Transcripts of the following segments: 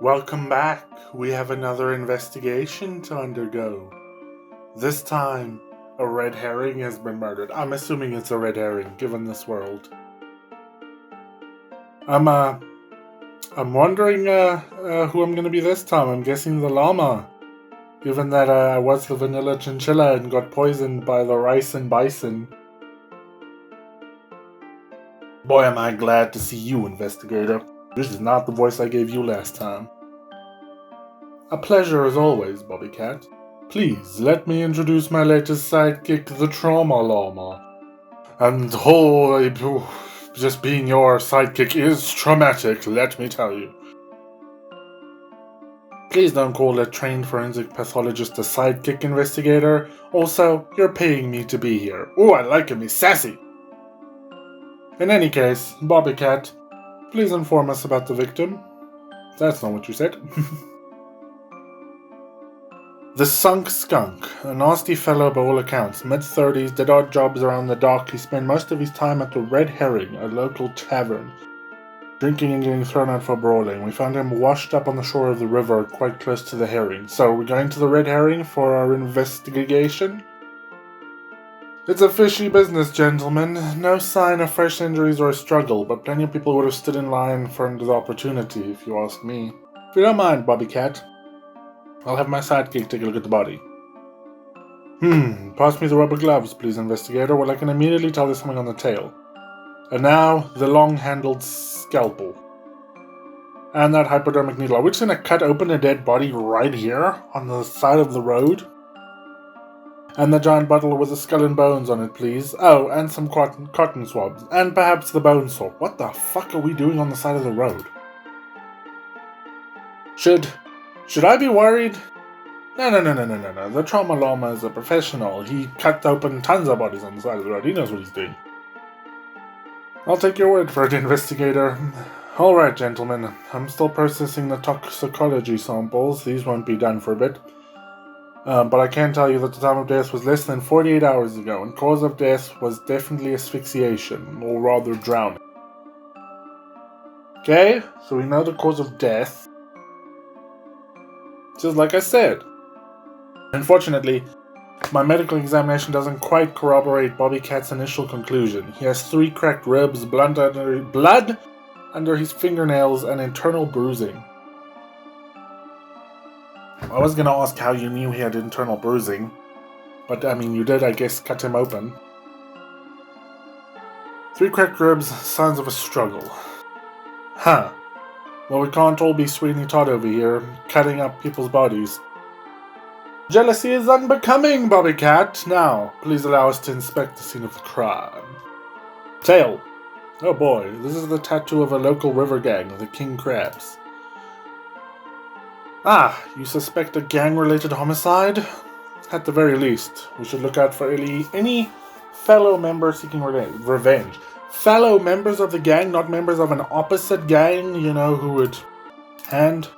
Welcome back. We have another investigation to undergo. This time, a red herring has been murdered. I'm assuming it's a red herring, given this world. I'm wondering who I'm gonna be this time. I'm guessing the llama. Given that I was the vanilla chinchilla and got poisoned by the rice and bison. Boy, am I glad to see you, Investigator. This is not the voice I gave you last time. A pleasure as always, Bobby Cat. Please, let me introduce my latest sidekick, the Trauma Llama. And just being your sidekick is traumatic, let me tell you. Please don't call a trained forensic pathologist a sidekick, Investigator. Also, you're paying me to be here. Ooh, I like him, he's sassy. In any case, Bobby Cat, please inform us about the victim. That's not what you said. The Sunk Skunk, a nasty fellow by all accounts, mid-30s, did odd jobs around the dock. He spent most of his time at the Red Herring, a local tavern, drinking and getting thrown out for brawling. We found him washed up on the shore of the river, quite close to the herring. So, we're going to the Red Herring for our investigation? It's a fishy business, gentlemen. No sign of fresh injuries or a struggle, but plenty of people would have stood in line for the opportunity, if you ask me. If you don't mind, Bobby Cat, I'll have my sidekick take a look at the body. Pass me the rubber gloves, please, Investigator, while I can immediately tell there's something on the tail. And now, the long-handled scalpel. And that hypodermic needle. Are we just gonna cut open a dead body right here, on the side of the road? And the giant bottle with the skull and bones on it, please. Oh, and some cotton swabs. And perhaps the bone saw. What the fuck are we doing on the side of the road? Should I be worried? No. The Trauma Llama is a professional. He cut open tons of bodies on the side of the road. He knows what he's doing. I'll take your word for it, Investigator. Alright, gentlemen. I'm still processing the toxicology samples. These won't be done for a bit. But I can tell you that the time of death was less than 48 hours ago, and cause of death was definitely asphyxiation, or rather drowning. Okay, so we know the cause of death. Just like I said. Unfortunately, my medical examination doesn't quite corroborate Bobby Cat's initial conclusion. He has 3 cracked ribs, blood under his fingernails, and internal bruising. I was gonna ask how you knew he had internal bruising, but I mean, you did, I guess, cut him open. 3 cracked ribs, signs of a struggle. Huh. Well, we can't all be Sweeney Todd over here, cutting up people's bodies. Jealousy is unbecoming, Bobby Cat. Now, please allow us to inspect the scene of the crime. Tail. Oh boy, this is the tattoo of a local river gang, the King Crabs. Ah, you suspect a gang-related homicide? At the very least, we should look out for any fellow member seeking revenge. Fellow members of the gang, not members of an opposite gang, who would hand.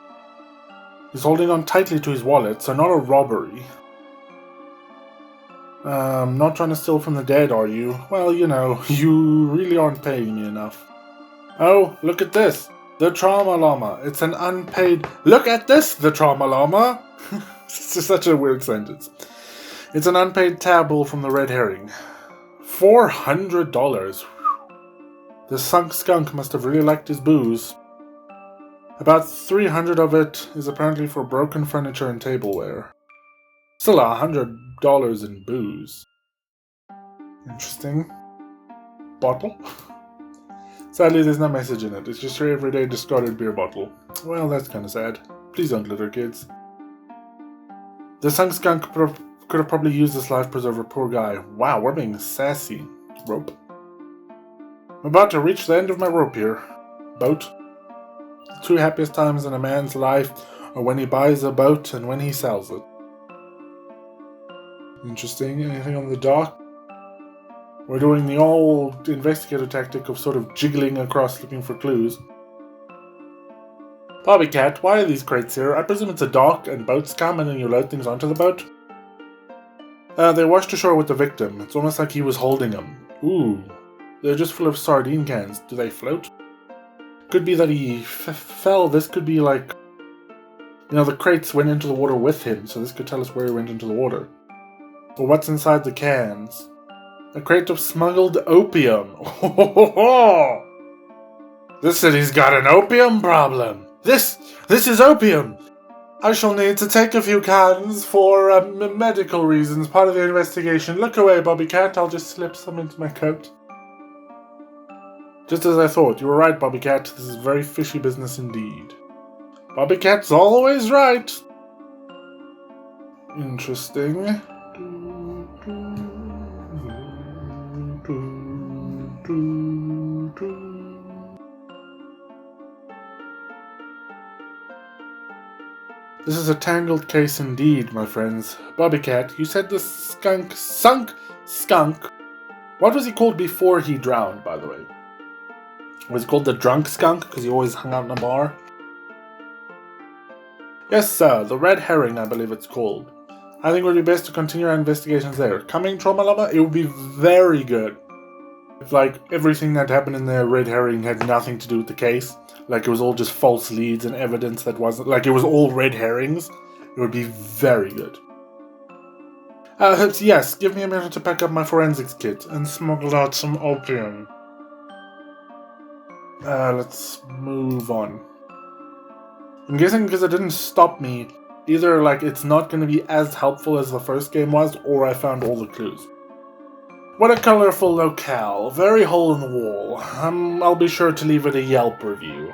He's holding on tightly to his wallet, so not a robbery. Not trying to steal from the dead, are you? Well, you really aren't paying me enough. Oh, look at this. The Trauma Llama. It's an unpaid... Look at this, the Trauma Llama! It's just such a weird sentence. It's an unpaid tabble from the Red Herring. $400. The Sunk Skunk must have really liked his booze. About 300 of it is apparently for broken furniture and tableware. Still $100 in booze. Interesting. Bottle? Sadly, there's no message in it. It's just your everyday discarded beer bottle. Well, that's kind of sad. Please don't litter, kids. The Sunk Skunk could have probably used this life preserver, poor guy. Wow, we're being sassy. Rope. I'm about to reach the end of my rope here. Boat. The 2 happiest times in a man's life are when he buys a boat and when he sells it. Interesting. Anything on the dock? We're doing the old investigator tactic of sort of jiggling across looking for clues. Bobby Cat, why are these crates here? I presume it's a dock and boats come and then you load things onto the boat? They washed ashore with the victim. It's almost like he was holding them. Ooh. They're just full of sardine cans. Do they float? Could be that he fell. This could be like You know, the crates went into the water with him, so this could tell us where he went into the water. Or what's inside the cans? A crate of smuggled opium. This city's got an opium problem. This is opium. I shall need to take a few cans for medical reasons, part of the investigation. Look away, Bobby Cat. I'll just slip some into my coat. Just as I thought. You were right, Bobby Cat. This is very fishy business indeed. Bobby Cat's always right. Interesting. This is a tangled case indeed, my friends. Bobby Cat, you said the Sunk Skunk. What was he called before he drowned, by the way? Was he called the Drunk Skunk because he always hung out in a bar? Yes, sir, the Red Herring, I believe it's called. I think it would be best to continue our investigations there. Coming, Trauma Lover, it would be very good if, like, everything that happened in the Red Herring had nothing to do with the case. Like, it was all just false leads and evidence that wasn't... Like, it was all red herrings. It would be very good. Yes, give me a minute to pack up my forensics kit and smuggle out some opium. Let's move on. I'm guessing because it didn't stop me, either, like, it's not going to be as helpful as the first game was, or I found all the clues. What a colorful locale. Very hole in the wall. I'll be sure to leave it a Yelp review.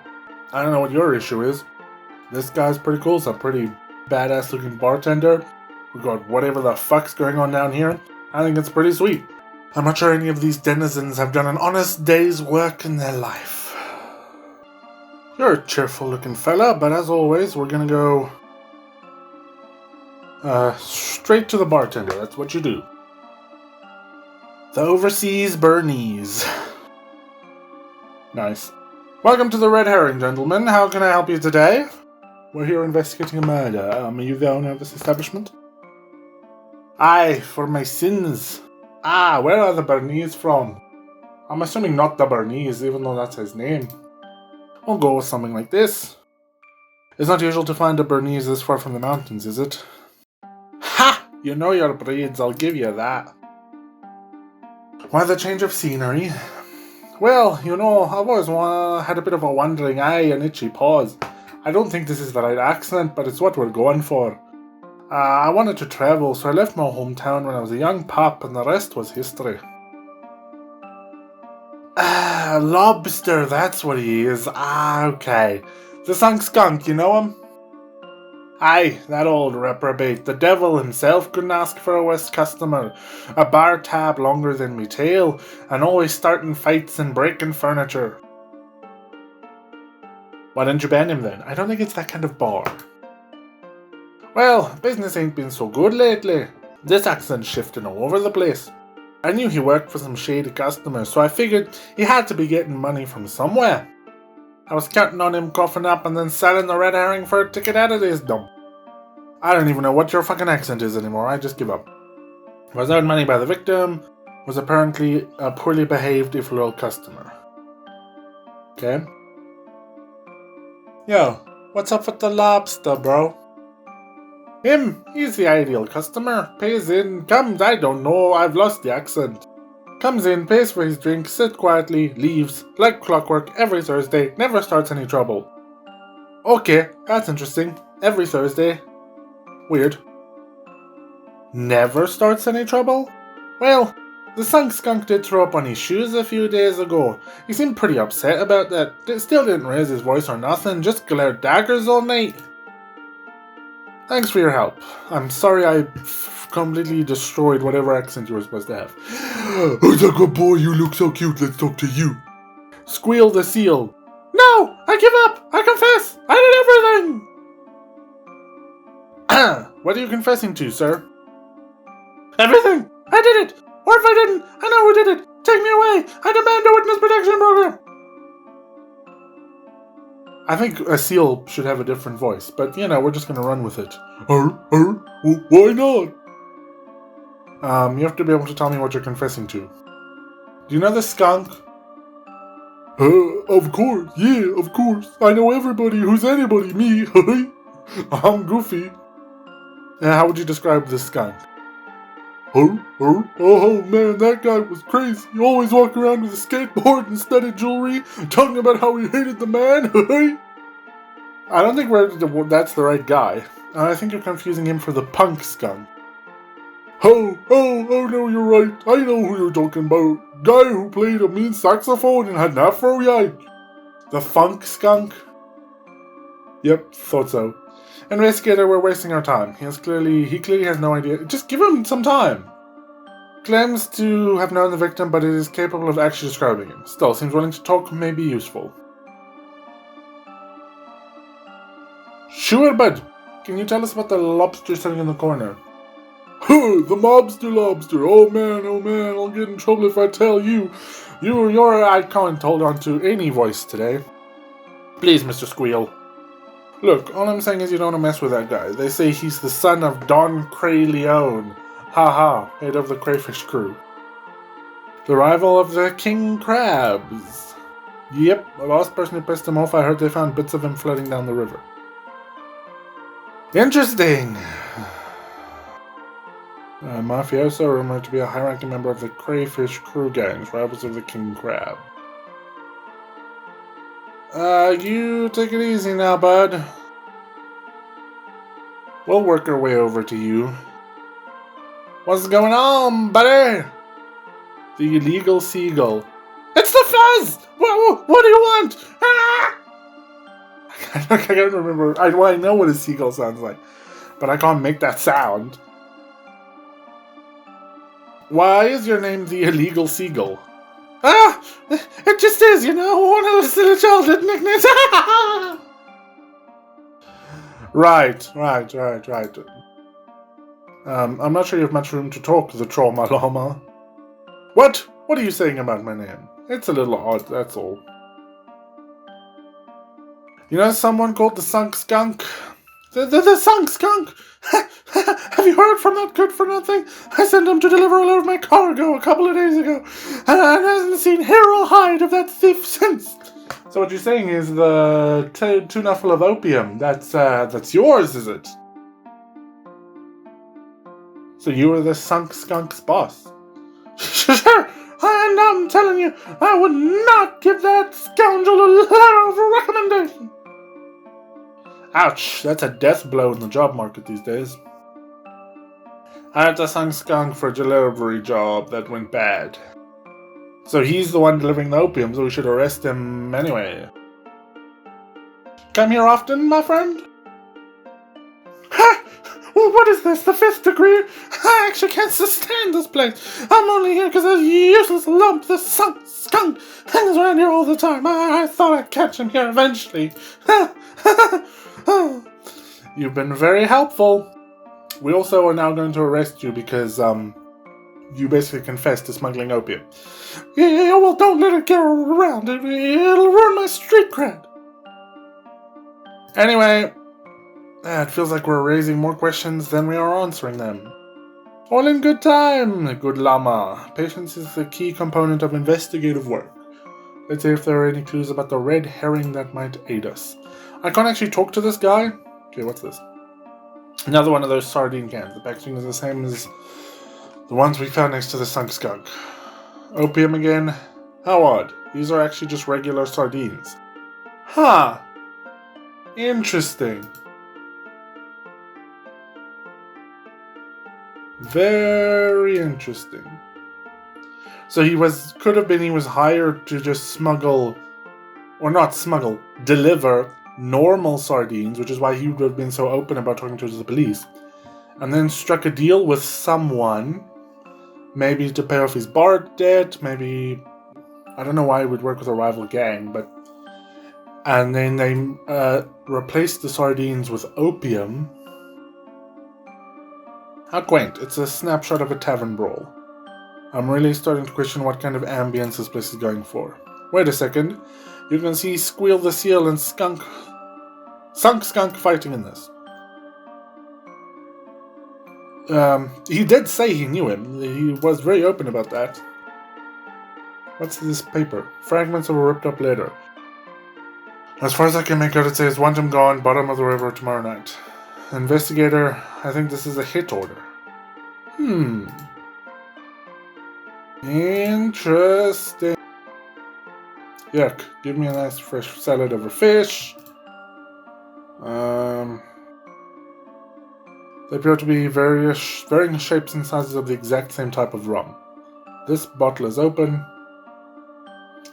I don't know what your issue is. This guy's pretty cool. It's a pretty badass looking bartender. We got whatever the fuck's going on down here. I think it's pretty sweet. I'm not sure any of these denizens have done an honest day's work in their life. You're a cheerful looking fella, but as always, we're gonna go straight to the bartender. That's what you do. The Overseas Bernese. Nice. Welcome to the Red Herring, gentlemen. How can I help you today? We're here investigating a murder. Are you the owner of this establishment? Aye, for my sins. Ah, where are the Bernese from? I'm assuming not the Bernese, even though that's his name. We'll go with something like this. It's not usual to find a Bernese this far from the mountains, is it? Ha! You know your breeds, I'll give you that. Why the change of scenery? Well, you know, I've always had a bit of a wandering eye and itchy paws. I don't think this is the right accent, but it's what we're going for. I wanted to travel, so I left my hometown when I was a young pup, and the rest was history. Lobster, that's what he is. Okay. The Sunk Skunk, you know him? Aye, that old reprobate. The devil himself couldn't ask for a worse customer. A bar tab longer than me tail, and always starting fights and breaking furniture. Why didn't you ban him then? I don't think it's that kind of bar. Well, business ain't been so good lately. This accent's shifting all over the place. I knew he worked for some shady customers, so I figured he had to be getting money from somewhere. I was counting on him coughing up and then selling the Red Herring for a ticket out of this dump. I don't even know what your fucking accent is anymore, I just give up. Was owed money by the victim, was apparently a poorly behaved if loyal customer. Okay. Yo, what's up with the lobster, bro? Him, he's the ideal customer. Pays in, comes, I don't know, I've lost the accent. Comes in, pays for his drink, sits quietly, leaves, like clockwork, every Thursday, never starts any trouble. Okay, that's interesting. Every Thursday. Weird. Never starts any trouble? Well, the Sunk Skunk did throw up on his shoes a few days ago. He seemed pretty upset about that. Still didn't raise his voice or nothing, just glared daggers all night. Thanks for your help. I'm sorry I completely destroyed whatever accent you were supposed to have. Oh, the good boy, you look so cute, let's talk to you. Squeal the seal. No! I give up! I confess! I did everything! What are you confessing to, sir? Everything! I did it! Or if I didn't, I know who did it! Take me away! I demand a witness protection program! I think a seal should have a different voice, but you know, we're just gonna run with it. Why not? You have to be able to tell me what you're confessing to. Do you know the skunk? Of course, yeah, of course. I know everybody who's anybody, me. I'm Goofy. How would you describe this skunk? Oh man, that guy was crazy. He always walked around with a skateboard and studded jewelry, talking about how he hated the man. I don't think that's the right guy. I think you're confusing him for the punk skunk. Oh no, you're right. I know who you're talking about. Guy who played a mean saxophone and had an afro yike. The funk skunk? Yep, thought so. Investigator, we're wasting our time. He clearly has no idea. Just give him some time. Claims to have known the victim, but it is capable of actually describing him. Still, seems willing to talk, may be useful. Sure, bud. Can you tell us about the lobster sitting in the corner? The mobster lobster. Oh man, I'll get in trouble if I tell you. I can't hold on to any voice today. Please, Mr. Squeal. Look, all I'm saying is you don't want to mess with that guy. They say he's the son of Don Crayleone. Head of the crayfish crew. The rival of the king crabs. Yep, the last person who pissed him off, I heard they found bits of him floating down the river. Interesting. Mafioso rumored to be a high-ranking member of the crayfish crew gangs, rivals of the king crab. You take it easy now, bud. We'll work our way over to you. What's going on, buddy? The Illegal Seagull. It's the Fuzz! What do you want? Ah! I can't remember. I know what a seagull sounds like, but I can't make that sound. Why is your name the Illegal Seagull? It just is, one of those silly childhood nicknames. Right. I'm not sure you have much room to talk, the trauma llama. What? What are you saying about my name? It's a little odd, that's all. You know someone called the Sunk Skunk? The Sunk Skunk! Have you heard from that good-for-nothing? I sent him to deliver a load of my cargo a couple of days ago, and I haven't seen hair or hide of that thief since. So what you're saying is the tuna full of opium, that's yours, is it? So you were the Sunk Skunk's boss? Sure, and I'm telling you, I would not give that scoundrel a letter of recommendation. Ouch, that's a death blow in the job market these days. I had the Sunk Skunk for a delivery job that went bad. So he's the one delivering the opium, so we should arrest him anyway. Come here often, my friend? Ha! What is this, the 5th degree? I actually can't sustain this place. I'm only here because a useless lump, the Sunk Skunk, hangs around here all the time. I thought I'd catch him here eventually. You've been very helpful. We also are now going to arrest you because, you basically confessed to smuggling opium. Yeah, well, don't let it get around. It'll ruin my street cred. Anyway, it feels like we're raising more questions than we are answering them. All in good time, good llama. Patience is the key component of investigative work. Let's see if there are any clues about the red herring that might aid us. I can't actually talk to this guy. Okay, what's this? Another one of those sardine cans. The packaging is the same as the ones we found next to the Sunk Skunk. Opium again? How odd. These are actually just regular sardines. Huh. Interesting. Very interesting. So he was hired to just smuggle, or not smuggle, deliver normal sardines, which is why he would have been so open about talking to the police, and then struck a deal with someone, maybe to pay off his bar debt, maybe, I don't know why he would work with a rival gang, and then they replaced the sardines with opium. How quaint. It's a snapshot of a tavern brawl. I'm really starting to question what kind of ambience this place is going for. Wait a second. You can see Squeal the Seal and Sunk Skunk fighting in this. He did say he knew him. He was very open about that. What's this paper? Fragments of a ripped up letter. As far as I can make out, it says, want him gone, bottom of the river tomorrow night. Investigator, I think this is a hit order. Interesting. Yuck, give me a nice fresh salad over fish. They appear to be varying shapes and sizes of the exact same type of rum. This bottle is open.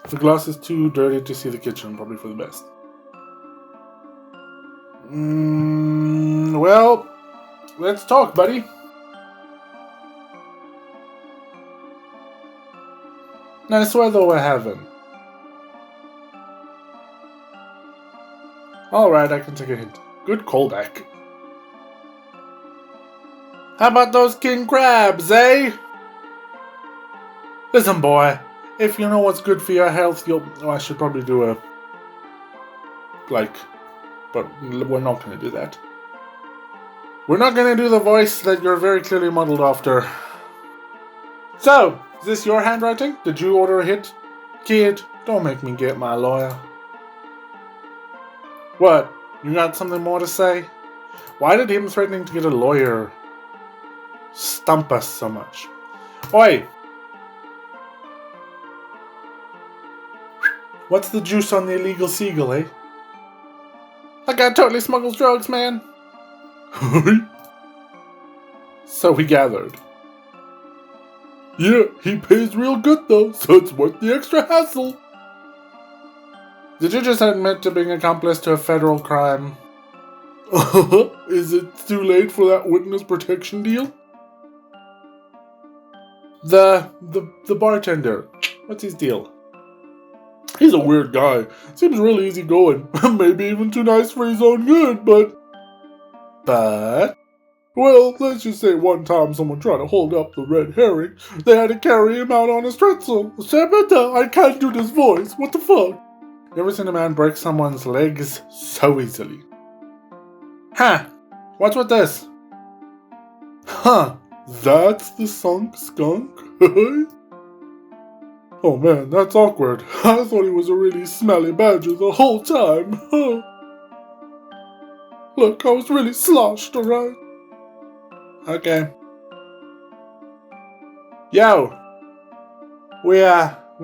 The glass is too dirty to see the kitchen, probably for the best. Well, let's talk, buddy. Nice weather we're having. Alright, I can take a hint. Good callback. How about those king crabs, eh? Listen, boy, if you know what's good for your health, I should probably do a... but we're not going to do that. We're not going to do the voice that you're very clearly modeled after. So, is this your handwriting? Did you order a hit? Kid, don't make me get my lawyer. What? You got something more to say? Why did him threatening to get a lawyer stump us so much? Oi! What's the juice on the Illegal Seagull, eh? That guy totally smuggles drugs, man. So we gathered. Yeah, he pays real good though, so it's worth the extra hassle. Did you just admit to being accomplice to a federal crime? Is it too late for that witness protection deal? The bartender, what's his deal? He's a weird guy. Seems really easygoing. Maybe even too nice for his own good, but... Well, let's just say one time someone tried to hold up the red herring. They had to carry him out on a stretcher. I can't do this voice. What the fuck? You ever seen a man break someone's legs so easily? Huh. What's with this? Huh. That's the Sunk Skunk? Oh man, that's awkward. I thought he was a really smelly badger the whole time. Look, I was really sloshed, alright? Okay. Yo! We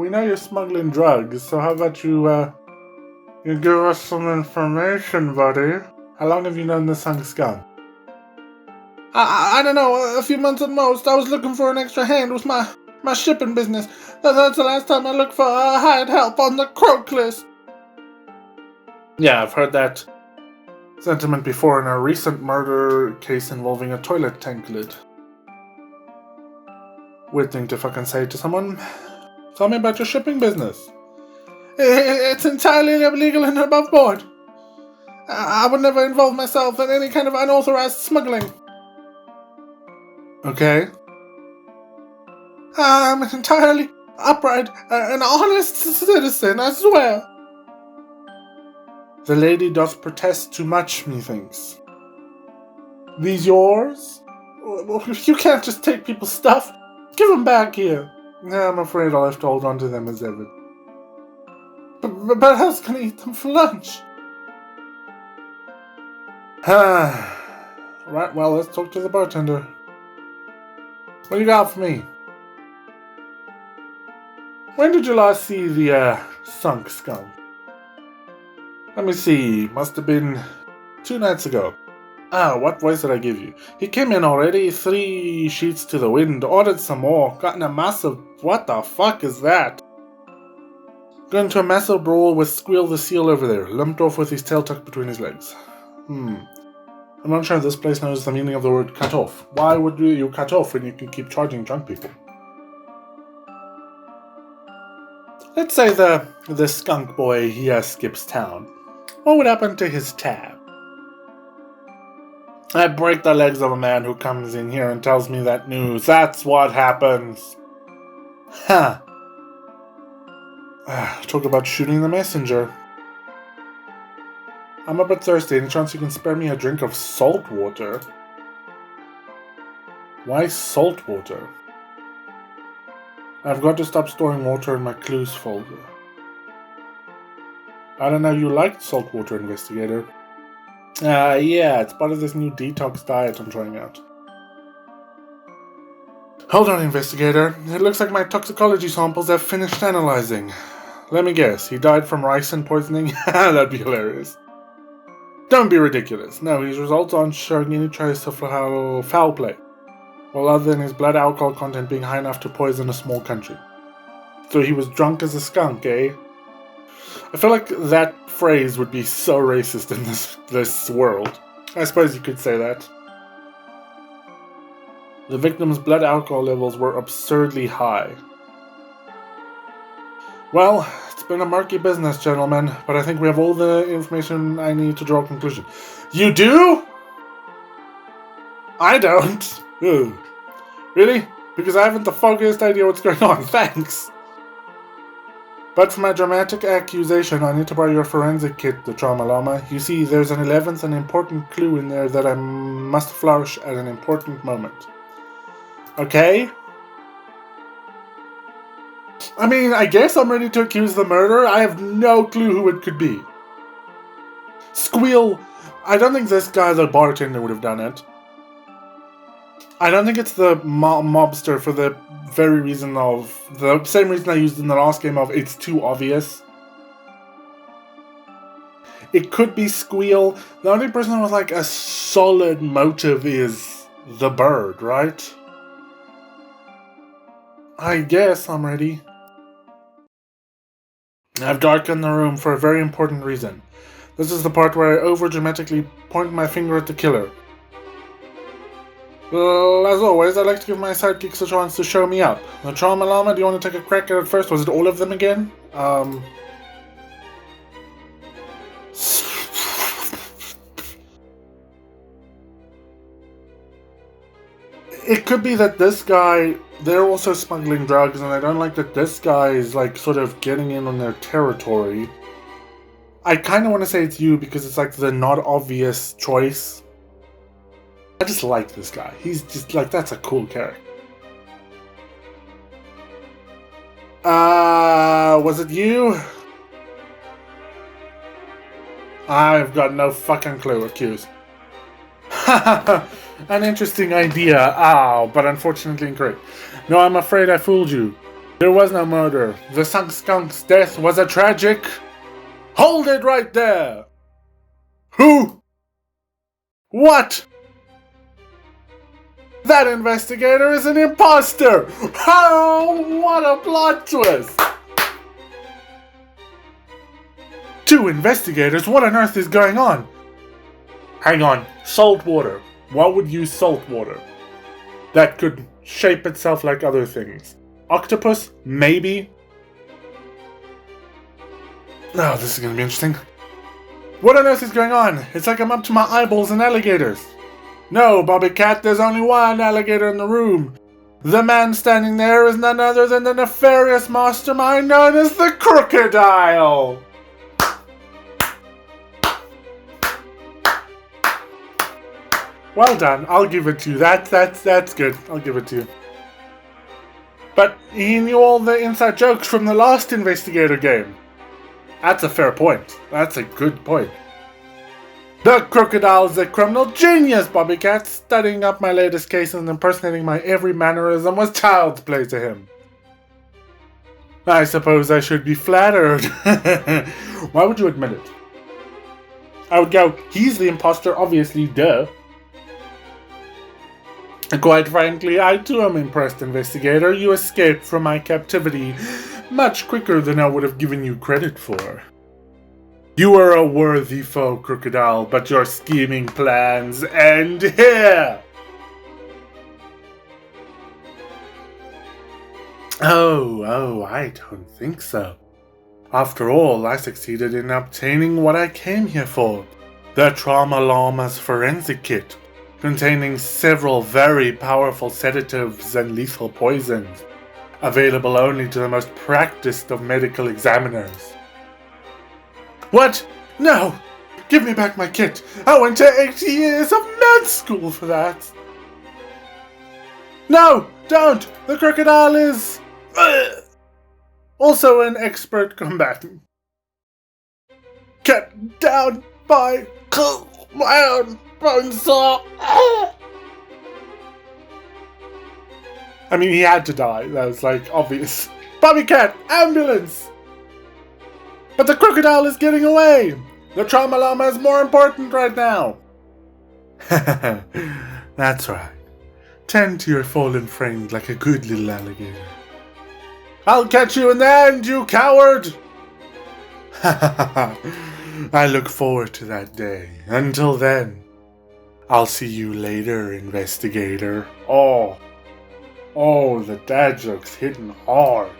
know you're smuggling drugs, so how about you give us some information, buddy? How long have you known the Sunk Skunk? I don't know, a few months at most. I was looking for an extra hand with my shipping business. That's the last time I looked for hired help on the croak list. Yeah, I've heard that sentiment before in a recent murder case involving a toilet tank lid. Weird thing to fucking say to someone. Tell me about your shipping business. It's entirely illegal and above board. I would never involve myself in any kind of unauthorized smuggling. Okay. I'm an entirely upright and honest citizen, I swear. The lady doth protest too much, methinks. These yours? You can't just take people's stuff. Give them back here. No, I'm afraid I'll have to hold on to them as ever. But how's gonna eat them for lunch? Right, well, let's talk to the bartender. What do you got for me? When did you last see the Sunk Skunk? Let me see, must have been 2 nights ago. What voice did I give you? He came in already, 3 sheets to the wind, ordered some more, gotten a massive... What the fuck is that? Got into a massive brawl with Squeal the Seal over there, lumped off with his tail tucked between his legs. I'm not sure this place knows the meaning of the word cut off. Why would you cut off when you can keep charging drunk people? Let's say the skunk boy here skips town. What would happen to his tab? I break the legs of a man who comes in here and tells me that news. That's what happens. Huh. Talk about shooting the messenger. I'm a bit thirsty. Any chance you can spare me a drink of salt water? Why salt water? I've got to stop storing water in my clues folder. I don't know, you liked saltwater, Investigator. Yeah, it's part of this new detox diet I'm trying out. Hold on, Investigator. It looks like my toxicology samples have finished analyzing. Let me guess, he died from ricin poisoning? That'd be hilarious. Don't be ridiculous. No, his results aren't showing any trace of foul play. Well, other than his blood alcohol content being high enough to poison a small country. So he was drunk as a skunk, eh? I feel like that phrase would be so racist in this world. I suppose you could say that. The victim's blood alcohol levels were absurdly high. Well, it's been a murky business, gentlemen, but I think we have all the information I need to draw a conclusion. You do? I don't. Ooh. Really? Because I haven't the foggiest idea what's going on. Thanks. But for my dramatic accusation, I need to borrow your forensic kit, the Trauma Llama. You see, there's an 11th and important clue in there that I must flourish at an important moment. Okay? I mean, I guess I'm ready to accuse the murderer. I have no clue who it could be. Squeal. I don't think this guy, the bartender, would have done it. I don't think it's the mobster for the very reason of... the same reason I used in the last game of it's too obvious. It could be Squeal. The only person with like a solid motive is the bird, right? I guess I'm ready. I've darkened the room for a very important reason. This is the part where I over-dramatically point my finger at the killer. Well, as always, I'd like to give my sidekicks a chance to show me up. The Trauma Llama, do you want to take a crack at it first? Was it all of them again? It could be that this guy, they're also smuggling drugs, and I don't like that this guy is like sort of getting in on their territory. I kind of want to say it's you because it's like the not obvious choice. I just like this guy. He's just like, that's a cool character. Was it you? I've got no fucking clue. Accuse. An interesting idea. But unfortunately incorrect. No, I'm afraid I fooled you. There was no murder. The Sunk Skunk's death was a tragic... Hold it right there! Who? What? That investigator is an imposter! Oh, what a plot twist! 2 investigators? What on earth is going on? Hang on, salt water. What would use salt water? That could shape itself like other things. Octopus? Maybe? Oh, this is gonna be interesting. What on earth is going on? It's like I'm up to my eyeballs in alligators. No, Bobby Cat, there's only one alligator in the room. The man standing there is none other than the nefarious mastermind known as the Crocodile. Well done, I'll give it to you. That's good. I'll give it to you. But he knew all the inside jokes from the last Investigator game. That's a fair point. That's a good point. The Crocodile's a criminal genius, Bobby Cat. Studying up my latest case and impersonating my every mannerism was child's play to him. I suppose I should be flattered. Why would you admit it? I would go, he's the imposter, obviously, duh. Quite frankly, I too am impressed, Investigator. You escaped from my captivity much quicker than I would have given you credit for. You are a worthy foe, Crocodile, but your scheming plans end here! Oh, I don't think so. After all, I succeeded in obtaining what I came here for. The Trauma Llama's forensic kit, containing several very powerful sedatives and lethal poisons, available only to the most practiced of medical examiners. What? No! Give me back my kit! I went to 80 years of med school for that! No! Don't! The Crocodile is... also an expert combatant. get down my own bone saw. I mean, he had to die. That was, like, obvious. Bobby Cat, ambulance! But the crocodile is getting away! The trauma llama is more important right now! That's right. Tend to your fallen friend like a good little alligator. I'll catch you in the end, you coward! I look forward to that day. Until then, I'll see you later, Investigator. Oh, the dad joke's hitting hard.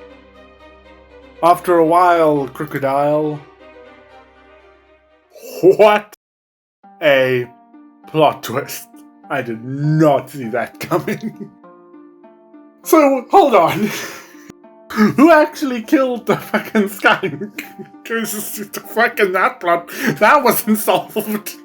After a while, Crocodile... What a plot twist. I did not see that coming. So, hold on. Who actually killed the fucking skunk? Because fucking that plot, that wasn't solved.